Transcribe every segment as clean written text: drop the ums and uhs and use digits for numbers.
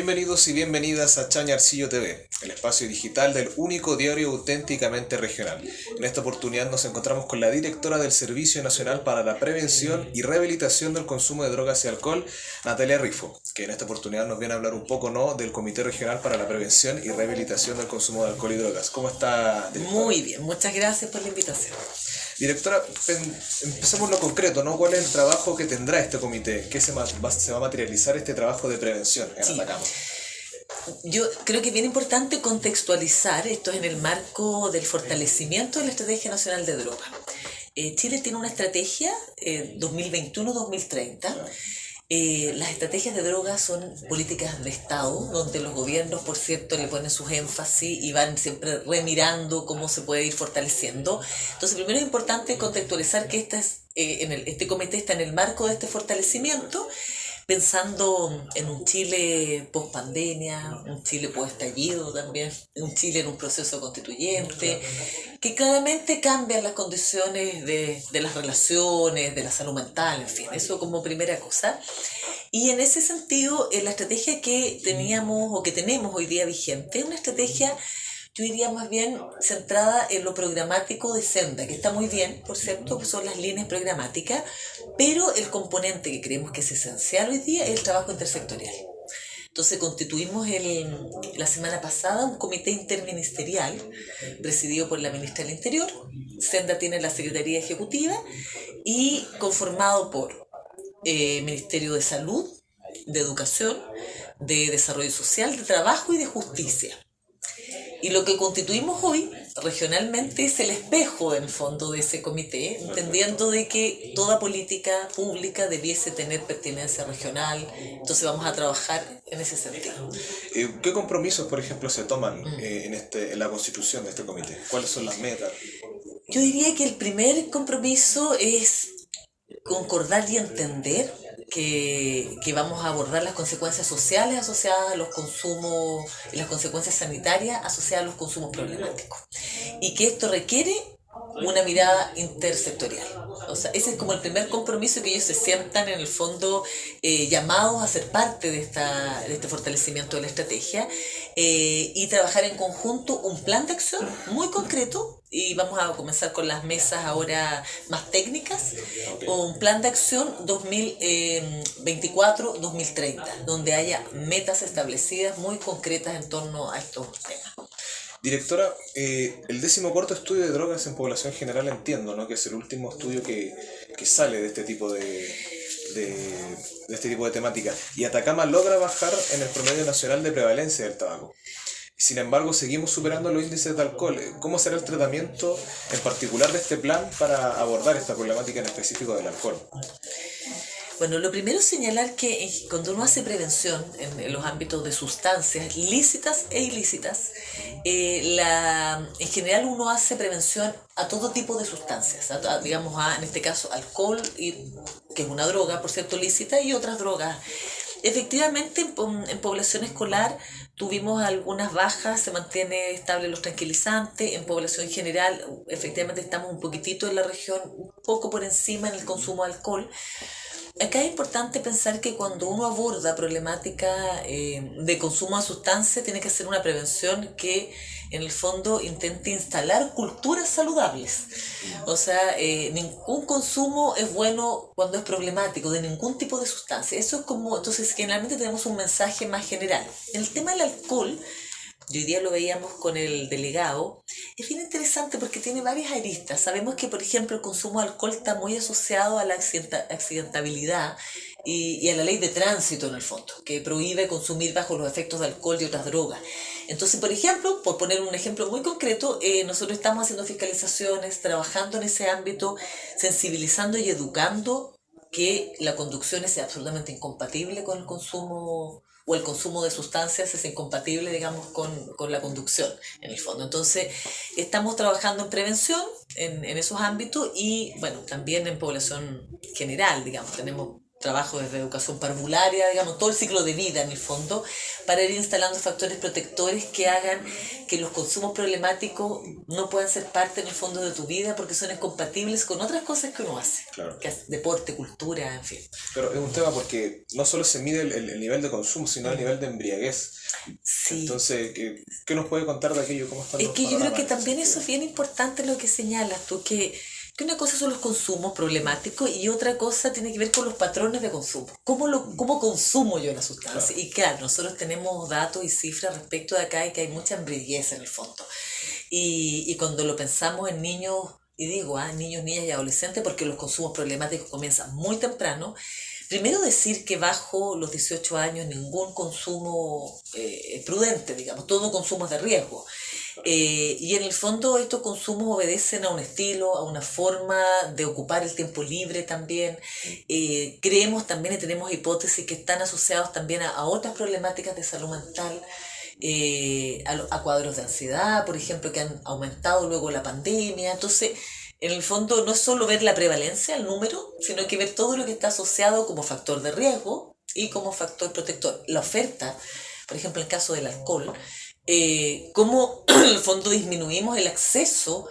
Bienvenidos y bienvenidas a Chañar Arcillo TV, el espacio digital del único diario auténticamente regional. En esta oportunidad nos encontramos con la directora del Servicio Nacional para la Prevención y Rehabilitación del Consumo de Drogas y Alcohol, Natalia Rifo, que en esta oportunidad nos viene a hablar un poco, ¿no?, del Comité Regional para la Prevención y Rehabilitación del Consumo de Alcohol y Drogas. ¿Cómo está, directora? Muy bien, muchas gracias por la invitación. Directora, empecemos lo concreto, ¿no? ¿Cuál es el trabajo que tendrá este comité? ¿Qué se va a materializar este trabajo de prevención en Atacama? Yo creo que es bien importante contextualizar esto en el marco del fortalecimiento de la Estrategia Nacional de Drogas. Chile tiene una estrategia 2021-2030. Las estrategias de drogas son políticas de Estado, donde los gobiernos, por cierto, le ponen sus énfasis y van siempre remirando cómo se puede ir fortaleciendo. Entonces, primero es importante contextualizar que este comité está en el marco de este fortalecimiento, pensando en un Chile post pandemia, un Chile post estallido también, un Chile en un proceso constituyente, que claramente cambian las condiciones de las relaciones, de la salud mental, en fin, eso como primera cosa. Y en ese sentido, la estrategia que teníamos o que tenemos hoy día vigente es una estrategia, yo diría más bien centrada en lo programático de Senda, que está muy bien, por cierto, que son las líneas programáticas, pero el componente que creemos que es esencial hoy día es el trabajo intersectorial. Entonces constituimos la semana pasada un comité interministerial presidido por la ministra del Interior. Senda tiene la Secretaría Ejecutiva y conformado por Ministerio de Salud, de Educación, de Desarrollo Social, de Trabajo y de Justicia. Y lo que constituimos hoy regionalmente es el espejo, en el fondo, de ese comité, entendiendo de que toda política pública debiese tener pertinencia regional. Entonces vamos a trabajar en ese sentido. ¿Qué compromisos, por ejemplo, se toman en la constitución de este comité? ¿Cuáles son las metas? Yo diría que el primer compromiso es concordar y entender que vamos a abordar las consecuencias sociales asociadas a los consumos y las consecuencias sanitarias asociadas a los consumos problemáticos. Y que esto requiere una mirada intersectorial. O sea, ese es como el primer compromiso, que ellos se sientan en el fondo llamados a ser parte de este fortalecimiento de la estrategia y trabajar en conjunto un plan de acción muy concreto. Y vamos a comenzar con las mesas ahora más técnicas, un plan de acción 2024-2030, donde haya metas establecidas muy concretas en torno a estos temas. Directora, el 14º estudio de drogas en población general, entiendo, ¿no?, que es el último estudio que sale de este tipo de temática. Y Atacama logra bajar en el promedio nacional de prevalencia del tabaco. Sin embargo, seguimos superando los índices de alcohol. ¿Cómo será el tratamiento en particular de este plan para abordar esta problemática en específico del alcohol? Bueno, lo primero es señalar que cuando uno hace prevención en los ámbitos de sustancias lícitas e ilícitas, en general uno hace prevención a todo tipo de sustancias, digamos, en este caso alcohol, que es una droga, por cierto, lícita, y otras drogas. Efectivamente, en población escolar tuvimos algunas bajas, se mantiene estable los tranquilizantes. En población general, efectivamente estamos un poquitito en la región, un poco por encima en el consumo de alcohol. Acá es importante pensar que cuando uno aborda problemática de consumo de sustancias, tiene que hacer una prevención que en el fondo intente instalar culturas saludables. O sea, ningún consumo es bueno cuando es problemático, de ningún tipo de sustancia. Eso es como, entonces generalmente tenemos un mensaje más general. En el tema del alcohol, y hoy día lo veíamos con el delegado, es bien interesante porque tiene varias aristas. Sabemos que, por ejemplo, el consumo de alcohol está muy asociado a la accidentabilidad y a la ley de tránsito, en el fondo, que prohíbe consumir bajo los efectos de alcohol y otras drogas. Entonces, por ejemplo, por poner un ejemplo muy concreto, nosotros estamos haciendo fiscalizaciones, trabajando en ese ámbito, sensibilizando y educando que la conducción es absolutamente incompatible con el consumo, o el consumo de sustancias es incompatible, digamos, con la conducción, en el fondo. Entonces, estamos trabajando en prevención en esos ámbitos y, bueno, también en población general, digamos. Tenemos trabajo desde educación parvularia, digamos, todo el ciclo de vida en el fondo, para ir instalando factores protectores que hagan que los consumos problemáticos no puedan ser parte en el fondo de tu vida porque son incompatibles con otras cosas que uno hace, Claro. que es deporte, cultura, en fin. Pero es un tema porque no solo se mide el nivel de consumo, sino el nivel de embriaguez. Sí. Entonces, ¿qué nos puede contar de aquello? ¿Cómo están Es los que yo creo panoramas que en ese también eso sentido? es bien importante lo que señalas tú, que una cosa son los consumos problemáticos y otra cosa tiene que ver con los patrones de consumo. ¿Cómo consumo yo la sustancia? Claro. Y claro, nosotros tenemos datos y cifras respecto de acá y que hay mucha embriaguez en el fondo. Y cuando lo pensamos en niños, y digo, niños, niñas y adolescentes, porque los consumos problemáticos comienzan muy temprano, primero decir que bajo los 18 años ningún consumo es prudente, digamos, todo consumo es de riesgo. Y en el fondo estos consumos obedecen a un estilo, a una forma de ocupar el tiempo libre también. Creemos también y tenemos hipótesis que están asociados también a otras problemáticas de salud mental, a cuadros de ansiedad, por ejemplo, que han aumentado luego la pandemia. Entonces, en el fondo no es solo ver la prevalencia, el número, sino que ver todo lo que está asociado como factor de riesgo y como factor protector. La oferta, por ejemplo, en el caso del alcohol, cómo en el fondo disminuimos el acceso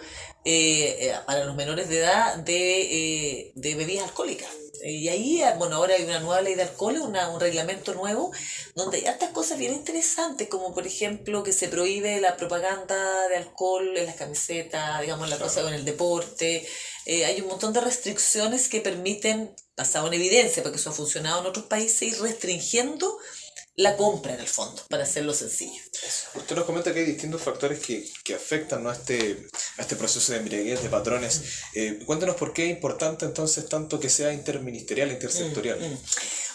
para los menores de edad de bebidas alcohólicas. Y ahí, bueno, ahora hay una nueva ley de alcohol, un reglamento nuevo, donde hay hartas cosas bien interesantes, como por ejemplo que se prohíbe la propaganda de alcohol en las camisetas, digamos, la cosa con el deporte. Hay un montón de restricciones que permiten, basado en evidencia, porque eso ha funcionado en otros países, ir restringiendo la compra en el fondo, para hacerlo sencillo. Usted nos comenta que hay distintos factores que afectan, ¿no?, a este proceso de embriaguez, de patrones. Cuéntanos por qué es importante entonces tanto que sea interministerial, intersectorial.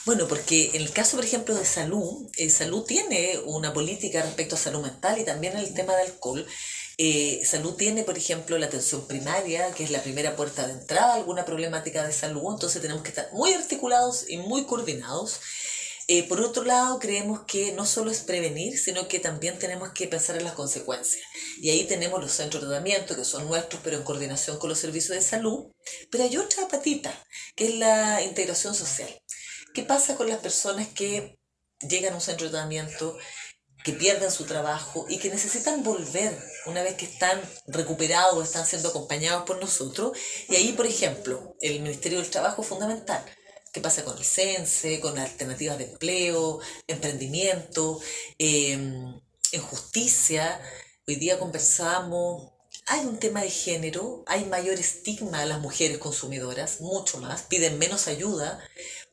Bueno, porque en el caso, por ejemplo, de salud, salud tiene una política respecto a salud mental y también el tema de alcohol. Salud tiene, por ejemplo, la atención primaria, que es la primera puerta de entrada a alguna problemática de salud, entonces tenemos que estar muy articulados y muy coordinados. Por otro lado, creemos que no solo es prevenir, sino que también tenemos que pensar en las consecuencias. Y ahí tenemos los centros de tratamiento, que son nuestros, pero en coordinación con los servicios de salud. Pero hay otra patita, que es la integración social. ¿Qué pasa con las personas que llegan a un centro de tratamiento, que pierden su trabajo y que necesitan volver una vez que están recuperados, están siendo acompañados por nosotros? Y ahí, por ejemplo, el Ministerio del Trabajo es fundamental. ¿Qué pasa con el CENSE, con alternativas de empleo, emprendimiento, en justicia? Hoy día conversamos, hay un tema de género, hay mayor estigma a las mujeres consumidoras, mucho más, piden menos ayuda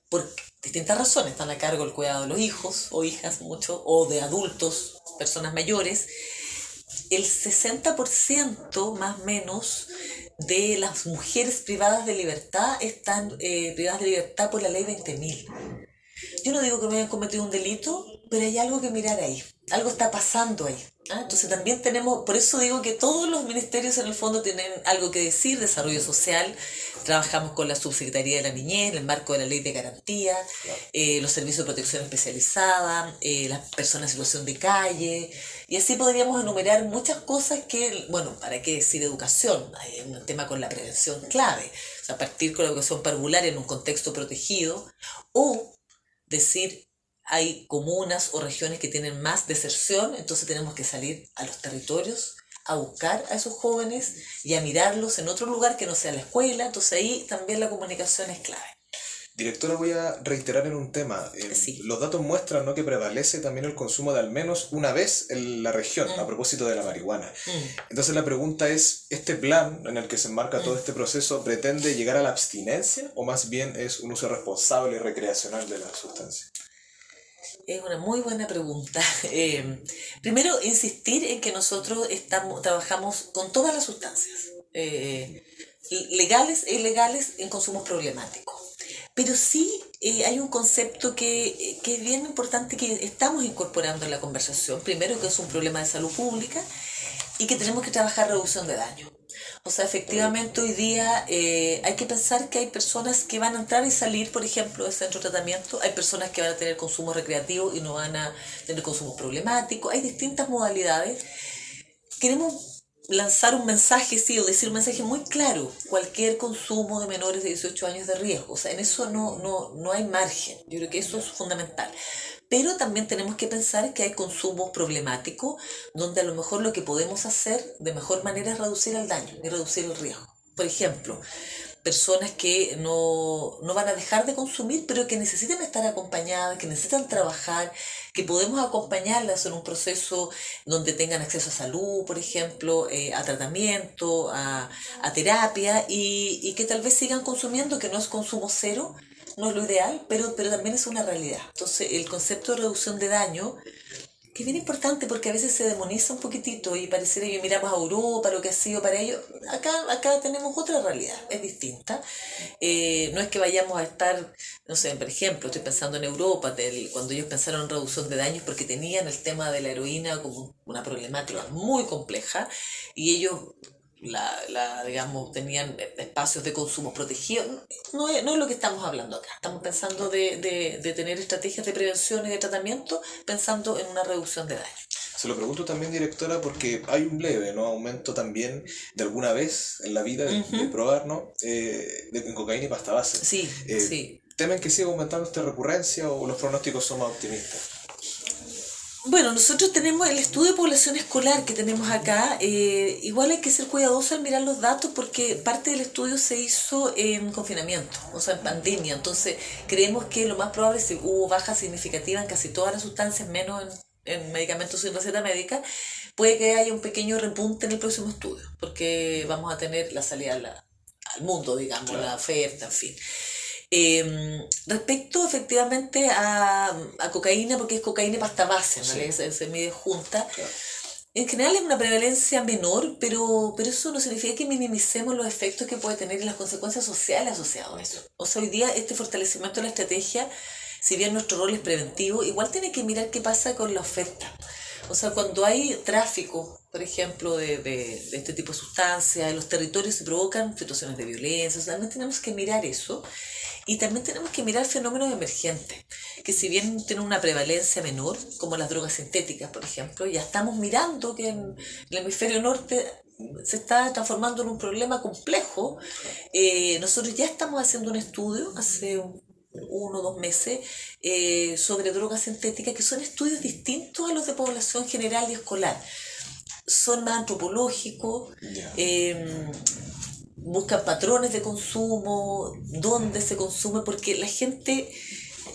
por distintas razones, están a cargo del cuidado de los hijos o hijas, mucho, o de adultos, personas mayores. El 60% más o menos de las mujeres privadas de libertad están privadas de libertad por la ley 20.000. Yo no digo que no hayan cometido un delito, pero hay algo que mirar ahí, algo está pasando ahí. Entonces también tenemos, por eso digo que todos los ministerios en el fondo tienen algo que decir, desarrollo social, trabajamos con la Subsecretaría de la Niñez, en el marco de la Ley de Garantía, los servicios de protección especializada, las personas en situación de calle, y así podríamos enumerar muchas cosas que, bueno, ¿para qué decir educación? Hay un tema con la prevención clave, o sea, partir con la educación parvular en un contexto protegido, o decir, hay comunas o regiones que tienen más deserción, entonces tenemos que salir a los territorios a buscar a esos jóvenes y a mirarlos en otro lugar que no sea la escuela, entonces ahí también la comunicación es clave. Directora, voy a reiterar en un tema. Sí. Los datos muestran, ¿no?, que prevalece también el consumo de al menos una vez en la región, a propósito de la marihuana. Entonces la pregunta es, ¿este plan en el que se enmarca todo este proceso pretende llegar a la abstinencia o más bien es un uso responsable y recreacional de la sustancia? Es una muy buena pregunta. Primero, insistir en que nosotros trabajamos con todas las sustancias, legales e ilegales, en consumos problemáticos. Pero sí hay un concepto que es bien importante que estamos incorporando en la conversación. Primero, que es un problema de salud pública y que tenemos que trabajar reducción de daño. O sea, efectivamente hoy día hay que pensar que hay personas que van a entrar y salir, por ejemplo, del centro de tratamiento. Hay personas que van a tener consumo recreativo y no van a tener consumo problemático. Hay distintas modalidades. Queremos lanzar un mensaje, sí, o decir un mensaje muy claro, cualquier consumo de menores de 18 años de riesgo, o sea, en eso no hay margen, yo creo que eso es fundamental. Pero también tenemos que pensar que hay consumos problemáticos donde a lo mejor lo que podemos hacer de mejor manera es reducir el daño y reducir el riesgo. Por ejemplo, personas que no van a dejar de consumir, pero que necesitan estar acompañadas, que necesitan trabajar, que podemos acompañarlas en un proceso donde tengan acceso a salud, por ejemplo, a tratamiento, a terapia, y que tal vez sigan consumiendo, que no es consumo cero, no es lo ideal, pero también es una realidad. Entonces, el concepto de reducción de daño, que es bien importante porque a veces se demoniza un poquitito y pareciera que miramos a Europa, lo que ha sido para ellos. Acá tenemos otra realidad, es distinta. No es que vayamos a estar, no sé, por ejemplo, estoy pensando en Europa, cuando ellos pensaron en reducción de daños porque tenían el tema de la heroína como una problemática muy compleja y ellos digamos, tenían espacios de consumo protegidos. No es lo que estamos hablando acá. Estamos pensando de tener estrategias de prevención y de tratamiento, pensando en una reducción de daño. Se lo pregunto también, directora, porque hay un leve, ¿no?, aumento también de alguna vez en la vida de probar, ¿no?, en cocaína y pasta base. Sí, sí. ¿Temen que siga aumentando esta recurrencia o los pronósticos son más optimistas? Bueno, nosotros tenemos el estudio de población escolar que tenemos acá. Igual hay que ser cuidadoso al mirar los datos porque parte del estudio se hizo en confinamiento, o sea, en pandemia. Entonces, creemos que lo más probable es que hubo baja significativa en casi todas las sustancias, menos en medicamentos sin receta médica. Puede que haya un pequeño repunte en el próximo estudio, porque vamos a tener la salida al mundo, digamos, claro, la oferta, en fin. Respecto efectivamente a cocaína, porque es cocaína y pasta base, ¿no? Sí. Se mide junta. Claro. En general es una prevalencia menor, pero eso no significa que minimicemos los efectos que puede tener y las consecuencias sociales asociadas a eso. O sea, hoy día este fortalecimiento de la estrategia, si bien nuestro rol es preventivo, igual tiene que mirar qué pasa con la oferta. O sea, cuando hay tráfico, por ejemplo, de este tipo de sustancias, en los territorios se provocan situaciones de violencia, o sea, también tenemos que mirar eso. Y también tenemos que mirar fenómenos emergentes, que si bien tienen una prevalencia menor, como las drogas sintéticas, por ejemplo, ya estamos mirando que en el hemisferio norte se está transformando en un problema complejo. Nosotros ya estamos haciendo un estudio hace 1 o 2 meses sobre drogas sintéticas, que son estudios distintos a los de población general y escolar. Son más antropológicos, buscan patrones de consumo, dónde se consume, porque la gente,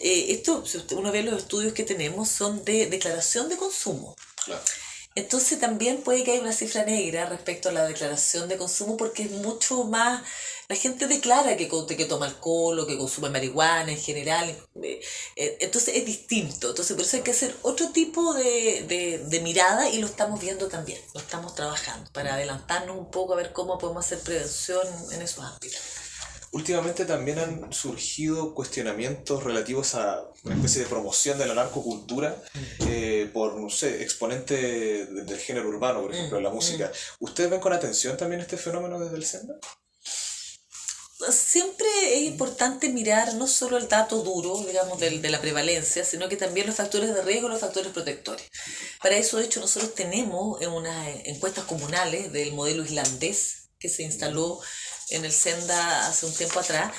esto, si uno ve los estudios que tenemos, son de declaración de consumo. Claro. Entonces también puede que haya una cifra negra respecto a la declaración de consumo porque es mucho más, la gente declara que toma alcohol o que consume marihuana en general, entonces es distinto, entonces por eso hay que hacer otro tipo de mirada y lo estamos viendo también, lo estamos trabajando para adelantarnos un poco a ver cómo podemos hacer prevención en esos ámbitos. Últimamente también han surgido cuestionamientos relativos a una especie de promoción de la narcocultura por, no sé, exponentes del género urbano, por ejemplo, en la música. ¿Ustedes ven con atención también este fenómeno desde el Senda? Siempre es importante mirar no solo el dato duro, digamos, de la prevalencia, sino que también los factores de riesgo y los factores protectores. Para eso, de hecho, nosotros tenemos unas encuestas comunales del modelo islandés que se instaló en el Senda hace un tiempo atrás,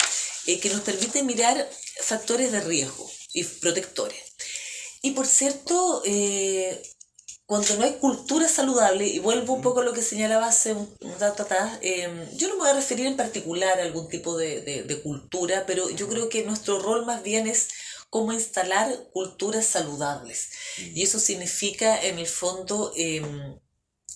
que nos permite mirar factores de riesgo y protectores. Y por cierto, cuando no hay cultura saludable, y vuelvo un poco a lo que señalaba hace un rato atrás, yo no me voy a referir en particular a algún tipo de cultura, pero yo creo que nuestro rol más bien es cómo instalar culturas saludables. Y eso significa, en el fondo,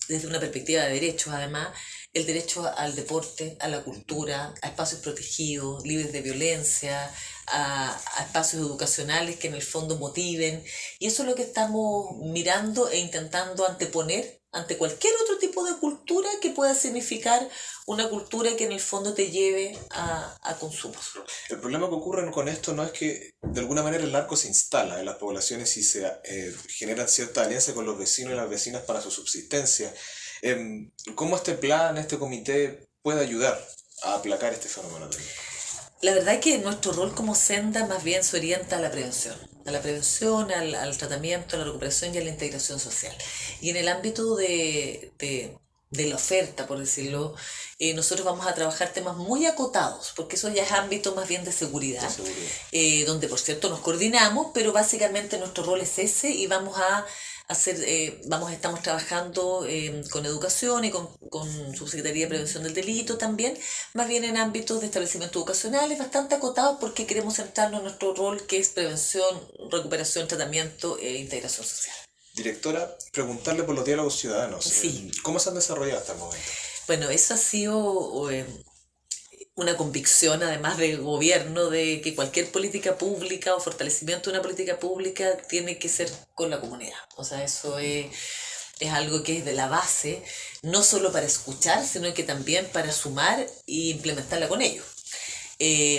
desde una perspectiva de derechos, además, el derecho al deporte, a la cultura, a espacios protegidos, libres de violencia, a espacios educacionales que en el fondo motiven. Y eso es lo que estamos mirando e intentando anteponer ante cualquier otro tipo de cultura que pueda significar una cultura que en el fondo te lleve a consumos. El problema que ocurre con esto no es que de alguna manera el narco se instala en las poblaciones y se generan cierta alianza con los vecinos y las vecinas para su subsistencia. ¿Cómo este plan, este comité puede ayudar a aplacar este fenómeno? La verdad es que nuestro rol como Senda más bien se orienta a la prevención, al tratamiento, a la recuperación y a la integración social. Y en el ámbito de de la oferta, por decirlo, nosotros vamos a trabajar temas muy acotados, porque eso ya es ámbito más bien de seguridad, donde por cierto nos coordinamos, pero básicamente nuestro rol es ese y vamos a hacer, estamos trabajando con educación y con Subsecretaría de Prevención del Delito también, más bien en ámbitos de establecimientos educacionales bastante acotados porque queremos centrarnos en nuestro rol que es prevención, recuperación, tratamiento e integración social. Directora, preguntarle por los diálogos ciudadanos. Sí. ¿Cómo se han desarrollado hasta el momento? Bueno, eso ha sido una convicción, además de gobierno, de que cualquier política pública o fortalecimiento de una política pública tiene que ser con la comunidad. O sea, eso es algo que es de la base, no solo para escuchar, sino que también para sumar e implementarla con ellos.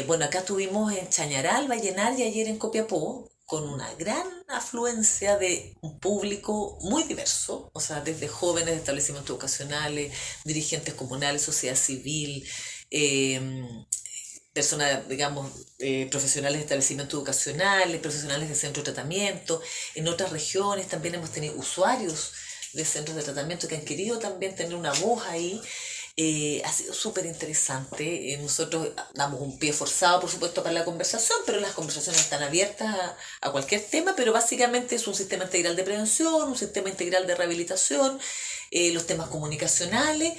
Bueno, acá tuvimos en Chañaral, Vallenar y ayer en Copiapó, con una gran afluencia de un público muy diverso, o sea, desde jóvenes de establecimientos educacionales, dirigentes comunales, sociedad civil, personas, digamos, profesionales de establecimientos educacionales, profesionales de centros de tratamiento. En otras regiones también hemos tenido usuarios de centros de tratamiento que han querido también tener una voz ahí. Ha sido súper interesante. Nosotros damos un pie forzado, por supuesto, para la conversación, pero las conversaciones están abiertas a cualquier tema, pero básicamente es un sistema integral de prevención, un sistema integral de rehabilitación, los temas comunicacionales,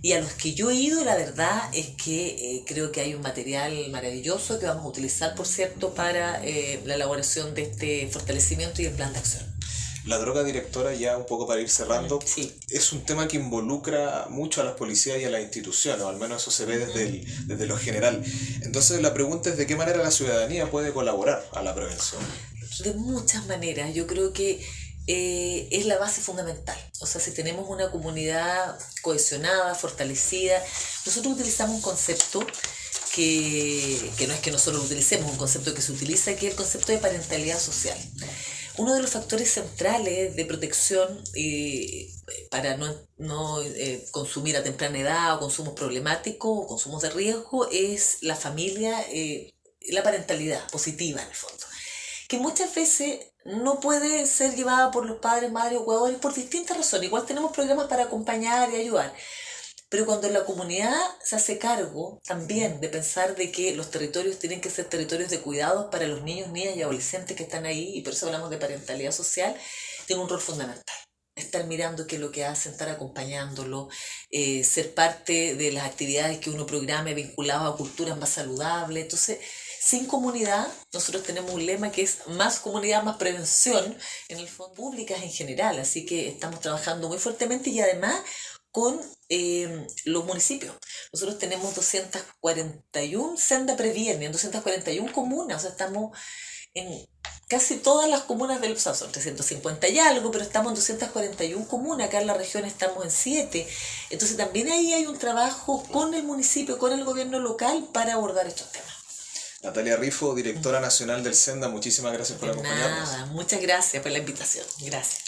y a los que yo he ido, la verdad es que creo que hay un material maravilloso que vamos a utilizar, por cierto, para la elaboración de este fortalecimiento y el plan de acción. La droga, directora, ya un poco para ir cerrando, sí, es un tema que involucra mucho a las policías y a las instituciones, o al menos eso se ve desde lo general. Entonces la pregunta es de qué manera la ciudadanía puede colaborar a la prevención. De muchas maneras, yo creo que es la base fundamental. O sea, si tenemos una comunidad cohesionada, fortalecida, nosotros utilizamos un concepto que no es que nosotros lo utilicemos, un concepto que se utiliza, que es el concepto de parentalidad social. Uno de los factores centrales de protección para no consumir a temprana edad o consumos problemáticos o consumos de riesgo es la familia, la parentalidad positiva en el fondo, que muchas veces no puede ser llevada por los padres, madres o cuidadores por distintas razones. Igual tenemos programas para acompañar y ayudar. Pero cuando la comunidad se hace cargo también de pensar de que los territorios tienen que ser territorios de cuidados para los niños, niñas y adolescentes que están ahí, y por eso hablamos de parentalidad social, tiene un rol fundamental. Estar mirando qué es lo que hacen, estar acompañándolo, ser parte de las actividades que uno programe vinculadas a culturas más saludables. Entonces, sin comunidad, nosotros tenemos un lema que es más comunidad, más prevención, en el fondo públicas en general. Así que estamos trabajando muy fuertemente y además con los municipios. Nosotros tenemos 241 Senda Previene, en 241 comunas, o sea, estamos en casi todas las comunas del Estado, son 350 y algo, pero estamos en 241 comunas, acá en la región estamos en 7, entonces también ahí hay un trabajo con el municipio, con el gobierno local para abordar estos temas. Natalia Rifo, directora nacional del Senda, muchísimas gracias por acompañarnos. Nada, muchas gracias por la invitación, gracias.